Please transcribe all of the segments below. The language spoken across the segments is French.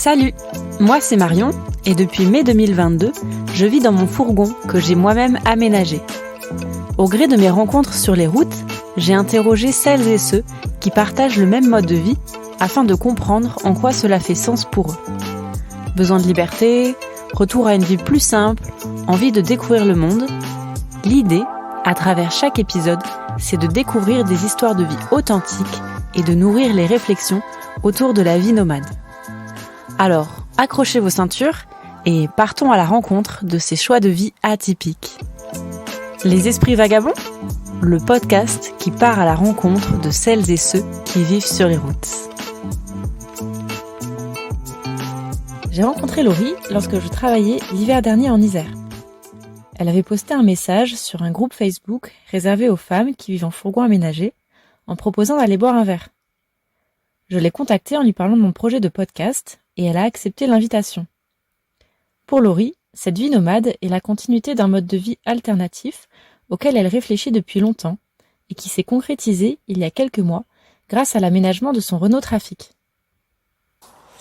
Salut, moi c'est Marion et depuis mai 2022, je vis dans mon fourgon que j'ai moi-même aménagé. Au gré de mes rencontres sur les routes, j'ai interrogé celles et ceux qui partagent le même mode de vie afin de comprendre en quoi cela fait sens pour eux. Besoin de liberté, retour à une vie plus simple, envie de découvrir le monde. L'idée, à travers chaque épisode, c'est de découvrir des histoires de vie authentiques et de nourrir les réflexions autour de la vie nomade. Alors, accrochez vos ceintures et partons à la rencontre de ces choix de vie atypiques. Les Esprits Vagabonds, le podcast qui part à la rencontre de celles et ceux qui vivent sur les routes. J'ai rencontré Laurie lorsque je travaillais l'hiver dernier en Isère. Elle avait posté un message sur un groupe Facebook réservé aux femmes qui vivent en fourgon aménagé en proposant d'aller boire un verre. Je l'ai contactée en lui parlant de mon projet de podcast et elle a accepté l'invitation. Pour Laurie, cette vie nomade est la continuité d'un mode de vie alternatif auquel elle réfléchit depuis longtemps et qui s'est concrétisé il y a quelques mois grâce à l'aménagement de son Renault Trafic.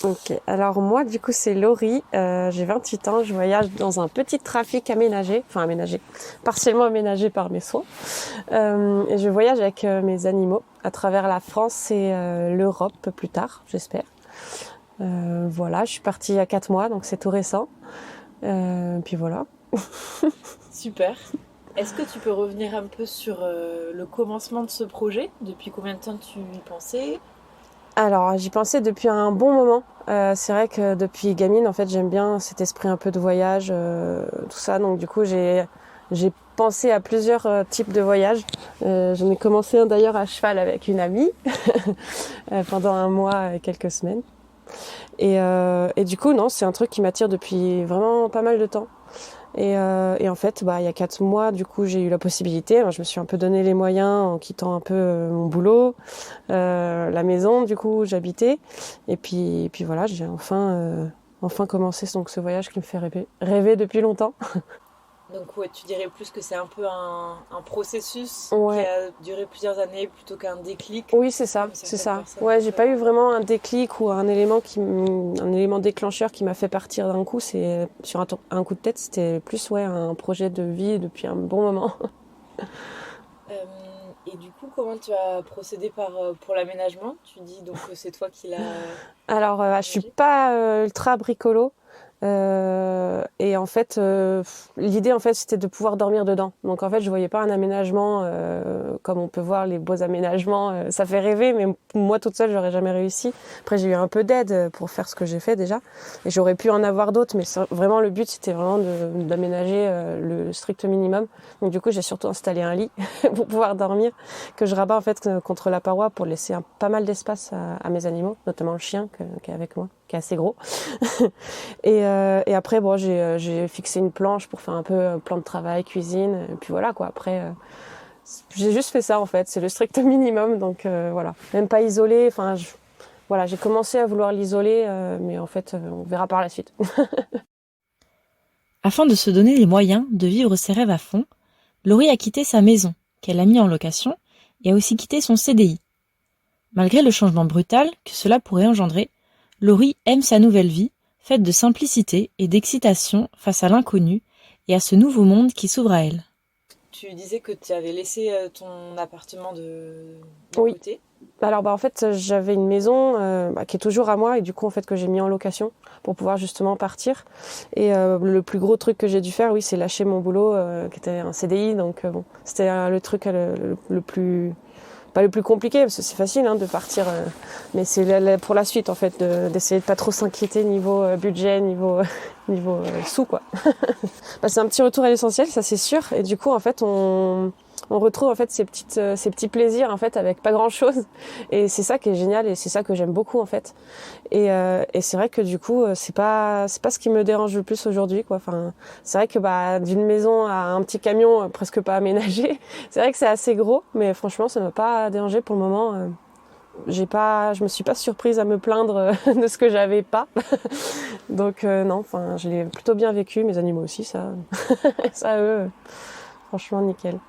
Ok, alors moi du coup c'est Laurie, j'ai 28 ans, je voyage dans un petit Trafic partiellement aménagé par mes soins. Et je voyage avec mes animaux à travers la France et l'Europe plus tard, j'espère. Voilà, je suis partie il y a 4 mois, donc c'est tout récent. Puis voilà. Super. Est-ce que tu peux revenir un peu sur le commencement de ce projet ? Depuis combien de temps tu y pensais ? Alors, j'y pensais depuis un bon moment. C'est vrai que depuis gamine, en fait, j'aime bien cet esprit un peu de voyage, tout ça. Donc, du coup, j'ai pensé à plusieurs types de voyages. J'en ai commencé un d'ailleurs à cheval avec une amie pendant un mois et quelques semaines. Et du coup, non, c'est un truc qui m'attire depuis vraiment pas mal de temps. Et en fait, il y a 4 mois, du coup, j'ai eu la possibilité. Alors, je me suis un peu donné les moyens en quittant un peu mon boulot, la maison, du coup, où j'habitais. Et puis voilà, j'ai enfin commencé donc, ce voyage qui me fait rêver depuis longtemps. Donc ouais, tu dirais plus que c'est un peu un processus Ouais. qui a duré plusieurs années pltoutôt qu'un déclic. Oui, c'est ça. Ouais, j'ai pas eu vraiment un déclic ou un élément déclencheur qui m'a fait partir d'un coup. C'est sur un coup de tête, c'était plus un projet de vie depuis un bon moment. Et du coup, comment tu as procédé pour l'aménagement ? Tu dis donc que c'est toi qui l'as... Alors, je suis pas ultra bricolo. Et en fait, l'idée en fait c'était de pouvoir dormir dedans. Donc en fait, je voyais pas un aménagement comme on peut voir les beaux aménagements. Ça fait rêver, mais moi toute seule, j'aurais jamais réussi. Après, j'ai eu un peu d'aide pour faire ce que j'ai fait déjà, et j'aurais pu en avoir d'autres. Mais vraiment, le but c'était vraiment d'aménager le strict minimum. Donc du coup, j'ai surtout installé un lit pour pouvoir dormir, que je rabats en fait contre la paroi pour laisser pas mal d'espace à mes animaux, notamment le chien qui est avec moi, qui est assez gros. Et après, j'ai fixé une planche pour faire un peu plan de travail, cuisine, et puis voilà quoi. Après, j'ai juste fait ça en fait, c'est le strict minimum, donc voilà. Même pas isolé, voilà, j'ai commencé à vouloir l'isoler, mais en fait, on verra par la suite. Afin de se donner les moyens de vivre ses rêves à fond, Laurie a quitté sa maison, qu'elle a mis en location, et a aussi quitté son CDI. Malgré le changement brutal que cela pourrait engendrer, Laurie aime sa nouvelle vie, faite de simplicité et d'excitation face à l'inconnu et à ce nouveau monde qui s'ouvre à elle. Tu disais que tu avais laissé ton appartement de Oui. côté. Alors en fait, j'avais une maison qui est toujours à moi et du coup en fait que j'ai mis en location pour pouvoir justement partir. Et le plus gros truc que j'ai dû faire, oui, c'est lâcher mon boulot qui était un CDI. Donc bon, c'était le truc le plus... Pas le plus compliqué, parce que c'est facile de partir, mais c'est pour la suite en fait, d'essayer de pas trop s'inquiéter niveau budget, niveau sous quoi. C'est un petit retour à l'essentiel, ça c'est sûr, et du coup en fait on retrouve en fait ces petits plaisirs en fait avec pas grand chose, et c'est ça qui est génial et c'est ça que j'aime beaucoup en fait. Et c'est vrai que du coup c'est pas ce qui me dérange le plus aujourd'hui quoi. Enfin, c'est vrai que d'une maison à un petit camion presque pas aménagé, c'est vrai que c'est assez gros, mais franchement ça m'a pas dérangé pour le moment. Je me suis pas surprise à me plaindre de ce que j'avais pas. Donc non, je l'ai plutôt bien vécu, mes animaux aussi, ça eux, franchement nickel.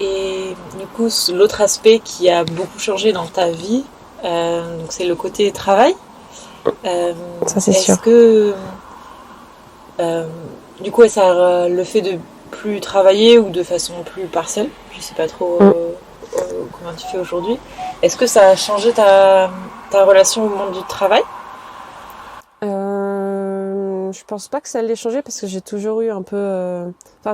Et du coup, l'autre aspect qui a beaucoup changé dans ta vie, donc c'est le côté travail. Ça, c'est Est-ce sûr. que du coup, ça, le fait de plus travailler ou de façon plus partielle, je sais pas trop Mm. comment tu fais aujourd'hui, est-ce que ça a changé ta relation au monde du travail? Je pense pas que ça l'ait changé parce que j'ai toujours eu un peu... Enfin,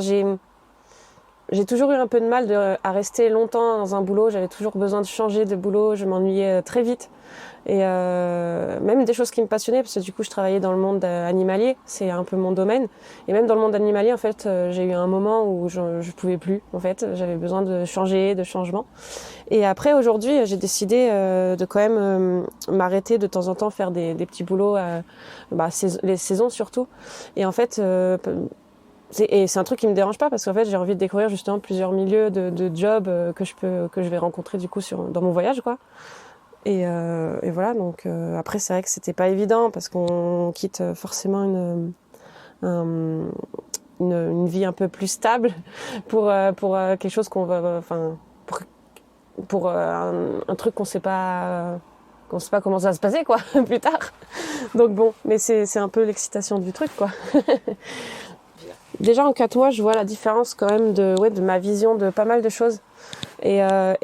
j'ai toujours eu un peu de mal à rester longtemps dans un boulot. J'avais toujours besoin de changer de boulot. Je m'ennuyais très vite. Et même des choses qui me passionnaient, parce que du coup, je travaillais dans le monde animalier. C'est un peu mon domaine. Et même dans le monde animalier, en fait, j'ai eu un moment où je pouvais plus. En fait, j'avais besoin de changer, de changement. Et après, aujourd'hui, j'ai décidé de quand même m'arrêter de temps en temps, faire des petits boulots, les saisons surtout. Et en fait, c'est un truc qui me dérange pas parce qu'en fait, j'ai envie de découvrir justement plusieurs milieux de jobs que je vais rencontrer du coup dans mon voyage, quoi. Et voilà, donc après, c'est vrai que c'était pas évident parce qu'on quitte forcément un- une vie un peu plus stable pour quelque chose qu'on va, enfin, pour un truc qu'on sait pas comment ça va se passer, quoi, plus tard. Donc bon, mais c'est un peu l'excitation du truc, quoi. Déjà en 4 mois, je vois la différence quand même de ma vision de pas mal de choses. Et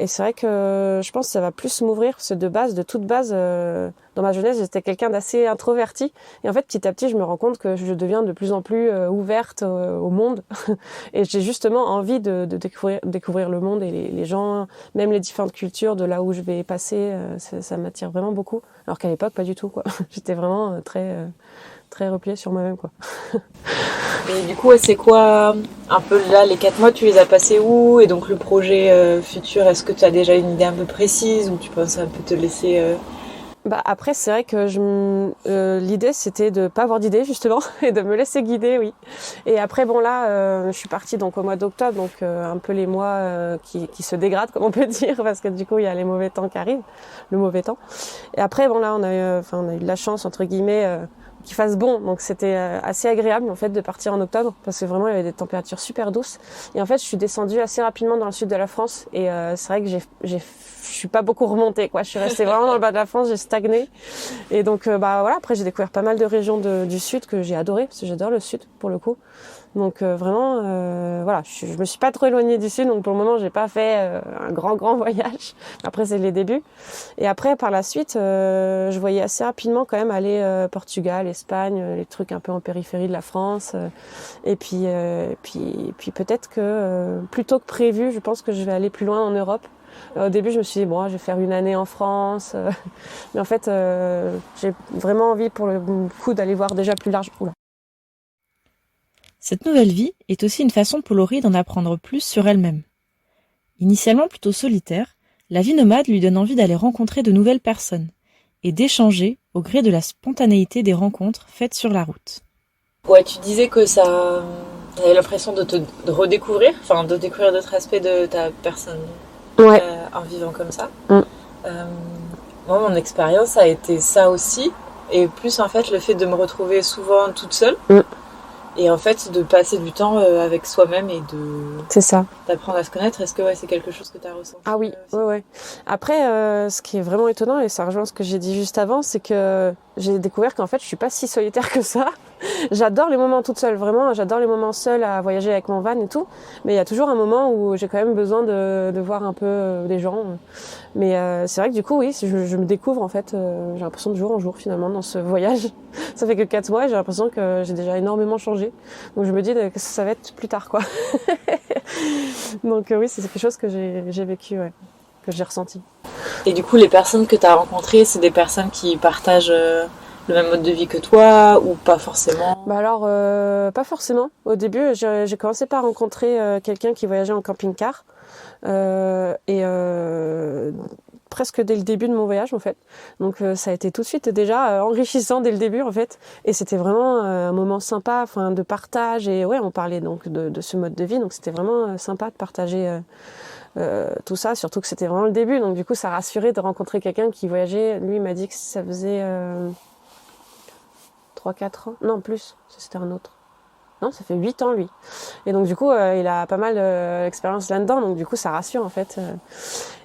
c'est vrai que je pense que ça va plus m'ouvrir, parce que de toute base, dans ma jeunesse, j'étais quelqu'un d'assez introverti. Et en fait, petit à petit, je me rends compte que je deviens de plus en plus ouverte au monde. Et j'ai justement envie de découvrir le monde et les gens, même les différentes cultures de là où je vais passer. Ça m'attire vraiment beaucoup. Alors qu'à l'époque, pas du tout, quoi. J'étais vraiment très repliée sur moi-même, quoi. Et du coup, ouais, c'est quoi un peu là, les 4 mois, tu les as passés où? Et donc le projet futur, est-ce que tu as déjà une idée un peu précise ou tu penses un peu te laisser Bah après, c'est vrai que l'idée, c'était de pas avoir d'idée, justement, et de me laisser guider, oui. Et après, bon, là, je suis partie donc au mois d'octobre, donc un peu les mois qui se dégradent, comme on peut dire, parce que du coup, il y a les mauvais temps qui arrivent, le mauvais temps. Et après, bon, là, on a eu de la chance, entre guillemets, qu'il fasse bon. Donc, c'était assez agréable, en fait, de partir en octobre, parce que vraiment, il y avait des températures super douces. Et en fait, je suis descendue assez rapidement dans le sud de la France. Et c'est vrai que je suis pas beaucoup remontée, quoi. Je suis restée vraiment dans le bas de la France, j'ai stagné. Et donc, bah voilà, après, j'ai découvert pas mal de régions du sud que j'ai adoré, parce que j'adore le sud, pour le coup. Donc vraiment, voilà, je me suis pas trop éloignée du sud, donc pour le moment, j'ai pas fait un grand voyage. Après, c'est les débuts. Et après, par la suite, je voyais assez rapidement quand même aller Portugal, Espagne, les trucs un peu en périphérie de la France. Et puis peut-être que plus tôt que prévu, je pense que je vais aller plus loin en Europe. Au début, je me suis dit, bon, je vais faire une année en France. Mais en fait, j'ai vraiment envie pour le coup d'aller voir déjà plus large. Oula. Cette nouvelle vie est aussi une façon pour Laurie d'en apprendre plus sur elle-même. Initialement plutôt solitaire, la vie nomade lui donne envie d'aller rencontrer de nouvelles personnes et d'échanger au gré de la spontanéité des rencontres faites sur la route. Ouais, tu disais que ça, t'avais l'impression de redécouvrir, enfin de découvrir d'autres aspects de ta personne Ouais. en vivant comme ça. Mm. Euh, Moi, mon expérience a été ça aussi, et plus en fait le fait de me retrouver souvent toute seule, Mm. et en fait de passer du temps avec soi-même et C'est ça. d'apprendre à se connaître. Est-ce que ouais, c'est quelque chose que tu as ressenti Ah oui, aussi? ouais. Après, ce qui est vraiment étonnant, et ça rejoint ce que j'ai dit juste avant, c'est que j'ai découvert qu'en fait, je suis pas si solitaire que ça. J'adore les moments toute seule, vraiment. J'adore les moments seuls à voyager avec mon van et tout. Mais il y a toujours un moment où j'ai quand même besoin de voir un peu des gens. Mais c'est vrai que du coup, oui, je me découvre en fait. J'ai l'impression de jour en jour finalement dans ce voyage. Ça fait que 4 mois et j'ai l'impression que j'ai déjà énormément changé. Donc je me dis que ça va être plus tard, quoi. Donc oui, c'est quelque chose que j'ai vécu, ouais, que j'ai ressenti. Et du coup, les personnes que tu as rencontrées, c'est des personnes qui partagent le même mode de vie que toi ou pas forcément? Bah alors, pas forcément. Au début, j'ai commencé par rencontrer quelqu'un qui voyageait en camping-car. Presque dès le début de mon voyage en fait. Donc ça a été tout de suite déjà enrichissant dès le début en fait. Et c'était vraiment un moment sympa, enfin de partage. Et ouais, on parlait donc de ce mode de vie. Donc c'était vraiment sympa de partager tout ça. Surtout que c'était vraiment le début. Donc du coup, ça rassurait de rencontrer quelqu'un qui voyageait. Lui, il m'a dit que ça faisait 3-4 ans. Non, plus. C'était un autre. Non, ça fait 8 ans lui. Et donc du coup, il a pas mal d'expérience là-dedans. Donc du coup, ça rassure en fait.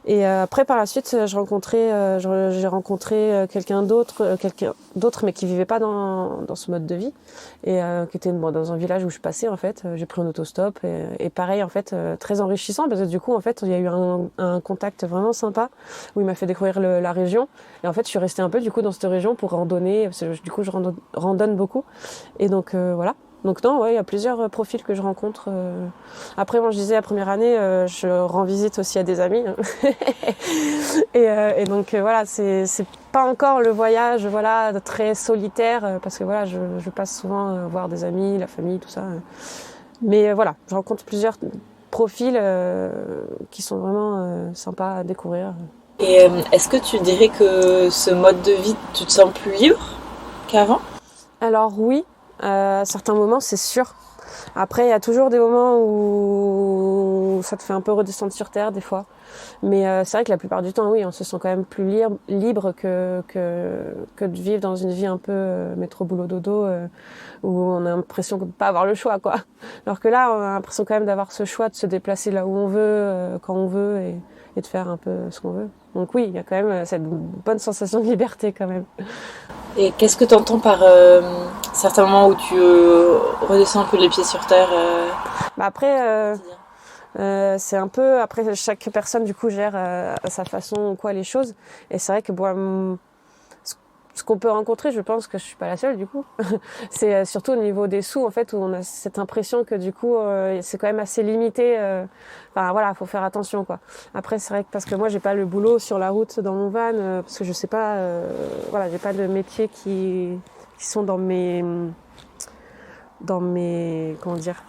Et après, par la suite, j'ai rencontré quelqu'un d'autre, mais qui vivait pas dans ce mode de vie, et qui était dans un village où je passais en fait. J'ai pris un autostop, et pareil en fait, très enrichissant, parce que du coup en fait, il y a eu un contact vraiment sympa où il m'a fait découvrir la région. Et en fait, je suis restée un peu du coup dans cette région pour randonner, parce que du coup je randonne beaucoup. Et donc voilà. Donc non, ouais, il y a plusieurs profils que je rencontre. Après, moi, je disais, la première année, je rends visite aussi à des amis. Et donc voilà, c'est pas encore le voyage, voilà, très solitaire, parce que voilà, je passe souvent voir des amis, la famille, tout ça. Mais voilà, je rencontre plusieurs profils qui sont vraiment sympas à découvrir. Et est-ce que tu dirais que ce mode de vie, tu te sens plus libre qu'avant? Alors oui, à certains moments, c'est sûr. Après, il y a toujours des moments où ça te fait un peu redescendre sur terre, des fois. Mais c'est vrai que la plupart du temps, oui, on se sent quand même plus libre que de vivre dans une vie un peu métro boulot dodo, où on a l'impression de ne pas avoir le choix, quoi. Alors que là, on a l'impression quand même d'avoir ce choix de se déplacer là où on veut, quand on veut, et de faire un peu ce qu'on veut. Donc oui, il y a quand même cette bonne sensation de liberté quand même. Et qu'est-ce que tu entends par certains moments où tu redescends un peu les pieds sur terre Après, c'est un peu, après chaque personne du coup gère à sa façon quoi les choses. Et c'est vrai que bon, ce qu'on peut rencontrer, je pense que je suis pas la seule du coup, c'est surtout au niveau des sous en fait, où on a cette impression que du coup c'est quand même assez limité. Enfin voilà, faut faire attention quoi. Après c'est vrai que parce que moi j'ai pas le boulot sur la route dans mon van, parce que je sais pas, voilà, j'ai pas de métiers qui sont dans mes comment dire.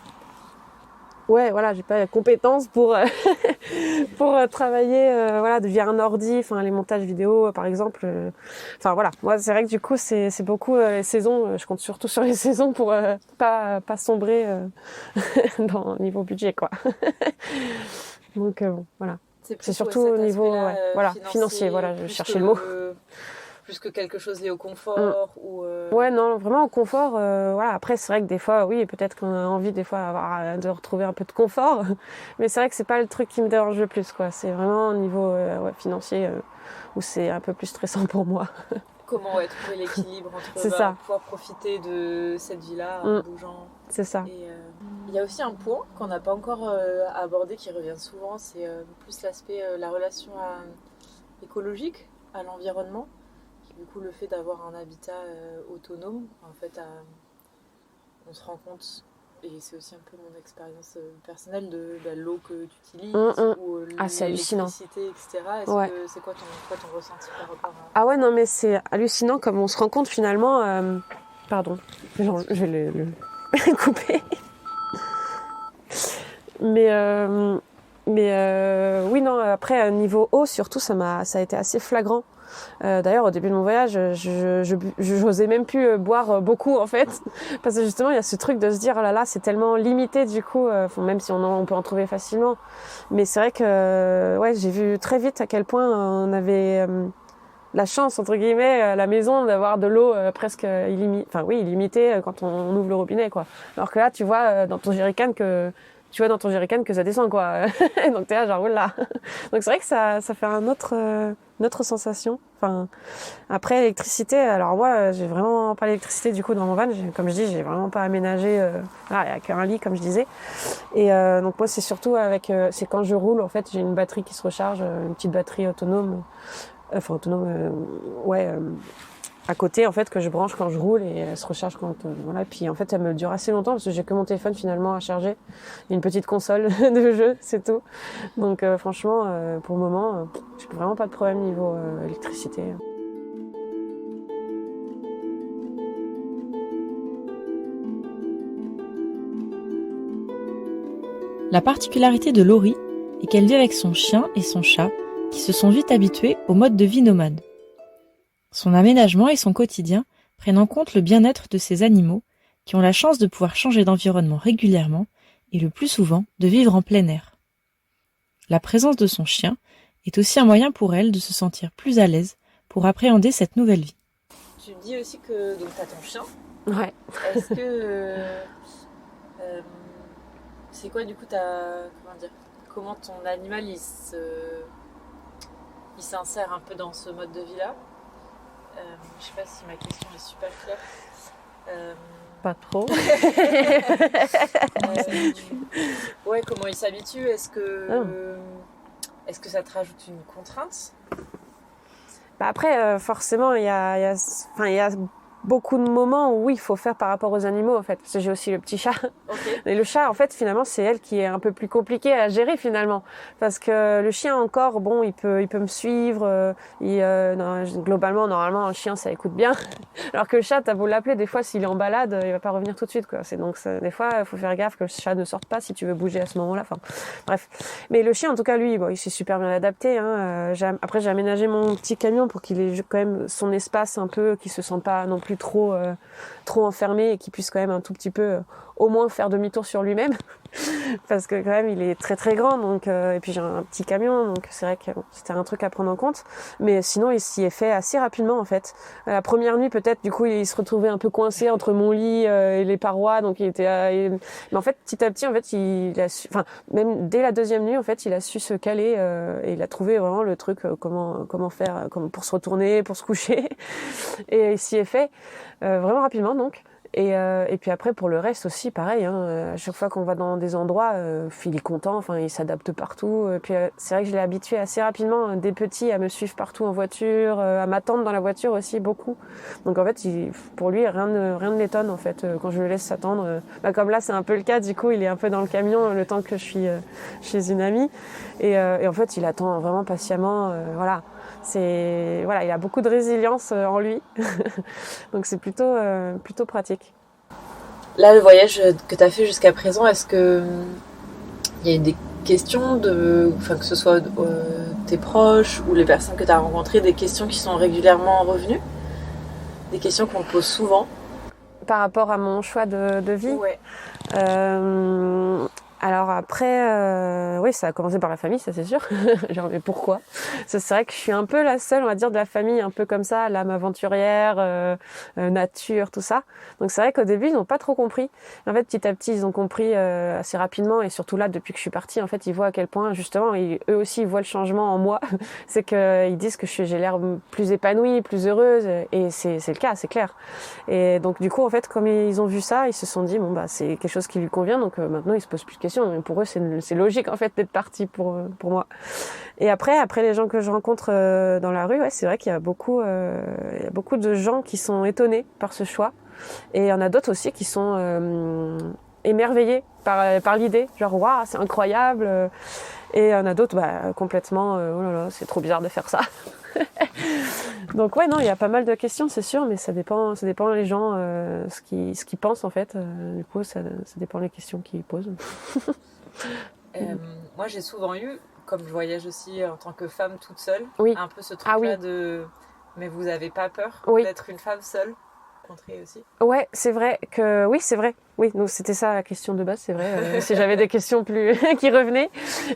Ouais, voilà, j'ai pas la compétence pour pour travailler voilà via un ordi, enfin les montages vidéo par exemple. Enfin voilà, moi c'est vrai que du coup c'est beaucoup les saisons. Je compte surtout sur les saisons pour pas sombrer dans niveau budget quoi. Donc bon, voilà. C'est surtout au niveau voilà financier. Voilà, je cherchais le mot. Plus que quelque chose lié au confort ou Ouais, non, vraiment au confort. Voilà. Après, c'est vrai que des fois, oui, peut-être qu'on a envie des fois de retrouver un peu de confort, mais c'est vrai que c'est pas le truc qui me dérange le plus, quoi. C'est vraiment au niveau financier où c'est un peu plus stressant pour moi. Comment trouver l'équilibre entre pouvoir profiter de cette vie-là en bougeant. C'est ça. Et il y a aussi un point qu'on n'a pas encore abordé qui revient souvent, c'est plus l'aspect, la relation écologique à l'environnement. Du coup, le fait d'avoir un habitat autonome, en fait, on se rend compte, et c'est aussi un peu mon expérience personnelle, de l'eau que tu utilises, ou l'électricité, etc. C'est quoi ton ressenti par rapport à... Ah ouais, non, mais c'est hallucinant comme on se rend compte finalement... Pardon, je vais le couper. Mais oui, non, après, niveau eau, surtout, ça a été assez flagrant. D'ailleurs, au début de mon voyage, je n'osais même plus boire beaucoup, en fait. Parce que justement, il y a ce truc de se dire, oh là là, c'est tellement limité, du coup, même si on peut en trouver facilement. Mais c'est vrai que, ouais, j'ai vu très vite à quel point on avait la chance, entre guillemets, à la maison, d'avoir de l'eau presque illimitée quand on ouvre le robinet, quoi. Alors que là, tu vois dans ton jerrycan que ça descend, quoi. Donc t'es là, genre, oula. Donc c'est vrai que ça fait une autre sensation. Enfin, après, l'électricité, alors moi, j'ai vraiment pas l'électricité, du coup, dans mon van. Comme je dis, j'ai vraiment pas aménagé, il y a qu'un lit, comme je disais. Et donc moi, c'est surtout c'est quand je roule, en fait, j'ai une batterie qui se recharge, une petite batterie autonome. À côté en fait que je branche quand je roule et elle se recharge quand voilà. Puis en fait elle me dure assez longtemps parce que j'ai que mon téléphone finalement à charger et une petite console de jeu, c'est tout. Donc franchement pour le moment j'ai vraiment pas de problème niveau électricité. La particularité de Laurie est qu'elle vit avec son chien et son chat qui se sont vite habitués au mode de vie nomade. Son aménagement et son quotidien prennent en compte le bien-être de ces animaux qui ont la chance de pouvoir changer d'environnement régulièrement et le plus souvent de vivre en plein air. La présence de son chien est aussi un moyen pour elle de se sentir plus à l'aise pour appréhender cette nouvelle vie. Tu me dis aussi que tu as ton chien. Ouais. Est-ce que c'est quoi du coup comment ton animal il s'insère un peu dans ce mode de vie-là. Je sais pas si ma question est super claire. Pas trop. Ouais, comment il s'habitue? Est-ce que ça te rajoute une contrainte? Bah après, forcément, il y a beaucoup de moments où oui, il faut faire par rapport aux animaux en fait. Parce que j'ai aussi le petit chat. Okay. Et le chat, en fait, finalement, c'est elle qui est un peu plus compliquée à gérer finalement. Parce que le chien encore, bon, il peut me suivre. Globalement, normalement, un chien, ça écoute bien. Alors que le chat, t'as beau l'appeler, des fois, s'il est en balade, il va pas revenir tout de suite, quoi. Des fois, il faut faire gaffe que le chat ne sorte pas si tu veux bouger à ce moment-là. Enfin, bref. Mais le chien, en tout cas, lui, bon, il s'est super bien adapté. Hein. Après, j'ai aménagé mon petit camion pour qu'il ait quand même son espace un peu, qu'il se sente pas non plus trop enfermé et qu'il puisse quand même un tout petit peu au moins faire demi-tour sur lui-même parce que quand même il est très très grand donc et puis j'ai un petit camion donc c'est vrai que c'était un truc à prendre en compte mais sinon il s'y est fait assez rapidement en fait. La première nuit peut-être du coup il se retrouvait un peu coincé entre mon lit et les parois donc il était mais en fait petit à petit en fait même dès la deuxième nuit en fait il a su se caler et il a trouvé vraiment le truc comment faire pour se retourner pour se coucher et il s'y est fait vraiment rapidement donc. Et puis après pour le reste aussi pareil à chaque fois qu'on va dans des endroits il est content, enfin il s'adapte partout et puis c'est vrai que je l'ai habitué assez rapidement dès petit à me suivre partout en voiture, à m'attendre dans la voiture aussi beaucoup. Donc en fait pour lui rien ne l'étonne en fait quand je le laisse s'attendre comme là c'est un peu le cas, du coup il est un peu dans le camion le temps que je suis chez une amie et en fait il attend vraiment patiemment voilà. Il a beaucoup de résilience en lui, donc c'est plutôt pratique. Là, le voyage que tu as fait jusqu'à présent, est-ce que il y a des questions que ce soit tes proches ou les personnes que tu as rencontrées, des questions qui sont régulièrement revenues, des questions qu'on te pose souvent? Par rapport à mon choix de vie? Ouais. Alors après, oui, ça a commencé par la famille, ça c'est sûr. Genre, mais pourquoi? C'est vrai que je suis un peu la seule, on va dire, de la famille, un peu comme ça, l'âme aventurière, nature, tout ça. Donc c'est vrai qu'au début, ils n'ont pas trop compris. En fait, petit à petit, ils ont compris assez rapidement, et surtout là, depuis que je suis partie, en fait, ils voient à quel point, justement, eux aussi, ils voient le changement en moi. C'est qu'ils disent que j'ai l'air plus épanouie, plus heureuse, et c'est le cas, c'est clair. Et donc du coup, en fait, comme ils ont vu ça, ils se sont dit, bon, bah, c'est quelque chose qui lui convient, donc maintenant, ils se posent plus de questions. Mais pour eux, c'est logique en fait d'être parti pour moi. Et après les gens que je rencontre dans la rue, ouais, c'est vrai qu'il y a beaucoup de gens qui sont étonnés par ce choix. Et il y en a d'autres aussi qui sont émerveillés par l'idée, genre waouh, c'est incroyable. Et il y en a d'autres complètement oh là là, c'est trop bizarre de faire ça. Donc ouais, non, il y a pas mal de questions, c'est sûr, mais ça dépend les gens ce qu'ils pensent en fait. Du coup, ça dépend les questions qu'ils posent. Moi, j'ai souvent eu, comme je voyage aussi en tant que femme toute seule, oui. un peu ce truc-là de mais vous avez pas peur d'être une femme seule? Aussi. Ouais, c'est vrai que oui, c'est vrai. Oui, donc c'était ça la question de base, c'est vrai. Si j'avais des questions plus qui revenaient,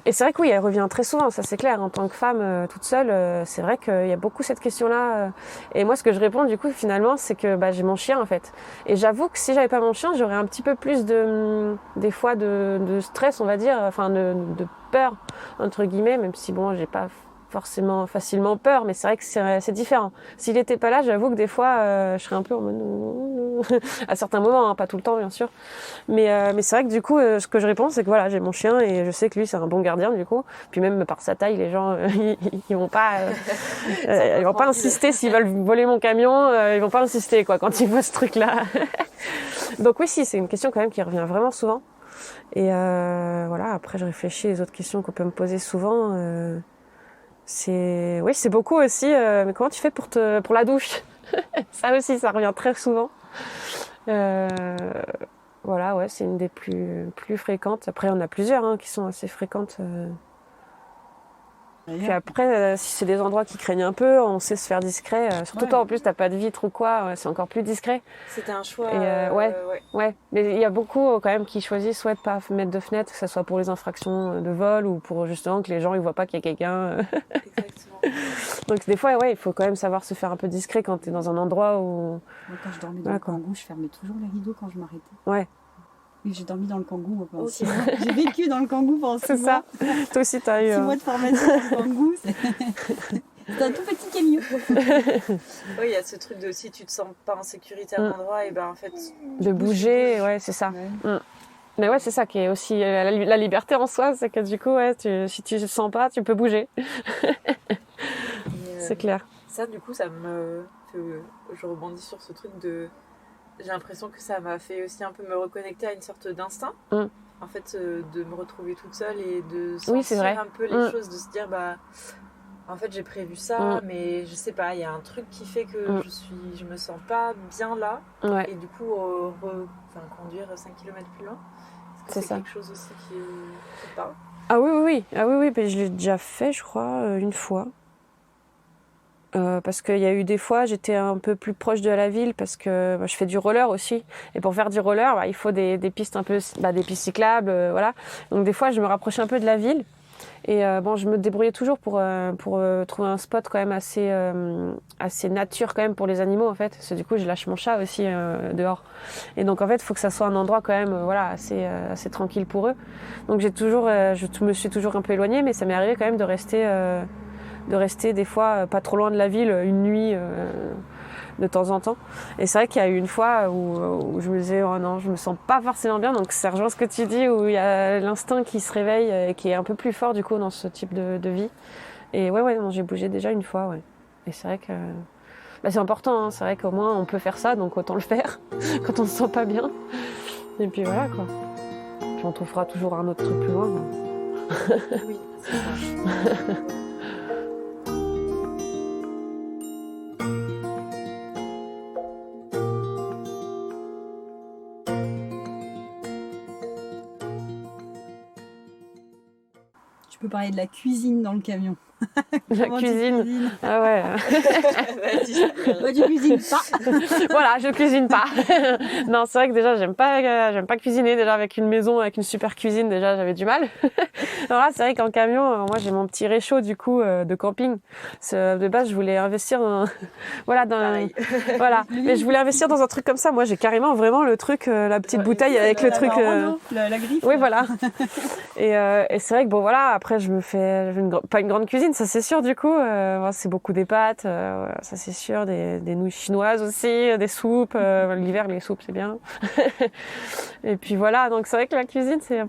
et c'est vrai que oui, elle revient très souvent, ça c'est clair. En tant que femme toute seule, c'est vrai qu'il y a beaucoup cette question-là. Et moi, ce que je réponds du coup, finalement, c'est que j'ai mon chien en fait. Et j'avoue que si j'avais pas mon chien, j'aurais un petit peu plus des fois de stress, on va dire, enfin de peur entre guillemets, même si bon, j'ai pas forcément facilement peur, mais c'est vrai que c'est différent. S'il était pas là, j'avoue que des fois je serais un peu en mode à certains moments, hein, pas tout le temps bien sûr, mais c'est vrai que du coup ce que je réponds c'est que voilà, j'ai mon chien et je sais que lui c'est un bon gardien du coup, puis même par sa taille les gens ils vont pas insister s'ils veulent voler mon camion, ils vont pas insister quoi quand ils voient ce truc là. Donc oui, si, c'est une question quand même qui revient vraiment souvent et voilà, après je réfléchis les autres questions qu'on peut me poser souvent. C'est beaucoup aussi. Mais comment tu fais pour la douche? Ça aussi, ça revient très souvent. Voilà, ouais, c'est une des plus fréquentes. Après, on a plusieurs qui sont assez fréquentes. Puis après, si c'est des endroits qui craignent un peu, on sait se faire discret. Surtout toi, en plus, t'as pas de vitre ou quoi, c'est encore plus discret. C'était un choix. Et ouais. Mais il y a beaucoup quand même qui choisissent de pas mettre de fenêtre, que ce soit pour les infractions de vol ou pour justement que les gens ils voient pas qu'il y a quelqu'un. Exactement. Donc des fois, il faut quand même savoir se faire un peu discret quand t'es dans un endroit où. Moi, quand je dormais dans le kangou, je fermais toujours les rideaux quand je m'arrêtais. Ouais. Oui, j'ai dormi dans le kangou pendant 6 mois. J'ai vécu dans le kangou pendant 6 mois. C'est ça. Toi aussi, t'as eu. 6 mois de formation dans le kangou. C'est un tout petit camion. Oui, il y a ce truc de si tu te sens pas en sécurité à un endroit, et ben en fait. De bouger, ouais, c'est ça. Ouais. Mais ouais, c'est ça qui est aussi la liberté en soi, c'est que du coup, ouais, si tu le sens pas, tu peux bouger. C'est clair. Ça, du coup, ça me fait. Je rebondis sur ce truc de. J'ai l'impression que ça m'a fait aussi un peu me reconnecter à une sorte d'instinct. En fait, de me retrouver toute seule et de sentir un peu les choses, de se dire, bah. En fait, j'ai prévu ça, mais je sais pas, il y a un truc qui fait que je me sens pas bien là. Ouais. Et du coup, conduire 5 km plus loin, est-ce que c'est quelque chose aussi qui parle ? Ah oui, mais je l'ai déjà fait, je crois, une fois. Parce qu'il y a eu des fois, j'étais un peu plus proche de la ville parce que je fais du roller aussi. Et pour faire du roller, il faut des pistes un peu, des pistes cyclables, voilà. Donc des fois, je me rapprochais un peu de la ville. Et je me débrouillais toujours pour trouver un spot quand même assez nature quand même pour les animaux en fait. Parce que du coup, je lâche mon chat aussi dehors. Et donc en fait, il faut que ça soit un endroit quand même assez tranquille pour eux. Donc je me suis toujours un peu éloignée, mais ça m'est arrivé quand même de rester des fois pas trop loin de la ville une nuit de temps en temps. Et c'est vrai qu'il y a eu une fois où je me disais oh non, je me sens pas forcément bien, donc ça rejoint ce que tu dis où il y a l'instinct qui se réveille et qui est un peu plus fort du coup dans ce type de vie. Et non, j'ai bougé déjà une fois, ouais. Et c'est vrai que c'est important, hein. C'est vrai qu'au moins on peut faire ça, donc autant le faire quand on se sent pas bien. Et puis voilà quoi. Puis on trouvera toujours un autre truc plus loin. Oui, c'est ça. Tu peux parler de la cuisine dans le camion. La cuisine. Ah ouais. Moi, tu cuisines pas. Voilà, je cuisine pas. Non, c'est vrai que déjà, j'aime pas cuisiner. Déjà, avec une maison, avec une super cuisine, déjà, j'avais du mal. Alors là, c'est vrai qu'en camion, moi, j'ai mon petit réchaud, du coup, de camping. De base, je voulais investir voilà. Mais je voulais investir dans un truc comme ça. Moi, j'ai carrément vraiment le truc, la petite bouteille avec le truc. La griffe. Oui, voilà. Et c'est vrai que bon, voilà, après, je fais pas une grande cuisine, ça c'est sûr, du coup. C'est beaucoup des pâtes, ça c'est sûr, des nouilles chinoises aussi, des soupes. L'hiver, les soupes, c'est bien. Et puis voilà, donc c'est vrai que la cuisine, c'est un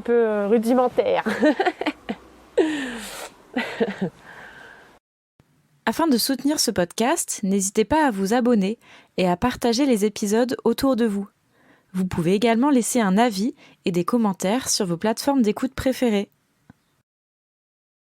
peu rudimentaire. Afin de soutenir ce podcast, n'hésitez pas à vous abonner et à partager les épisodes autour de vous. Vous pouvez également laisser un avis et des commentaires sur vos plateformes d'écoute préférées.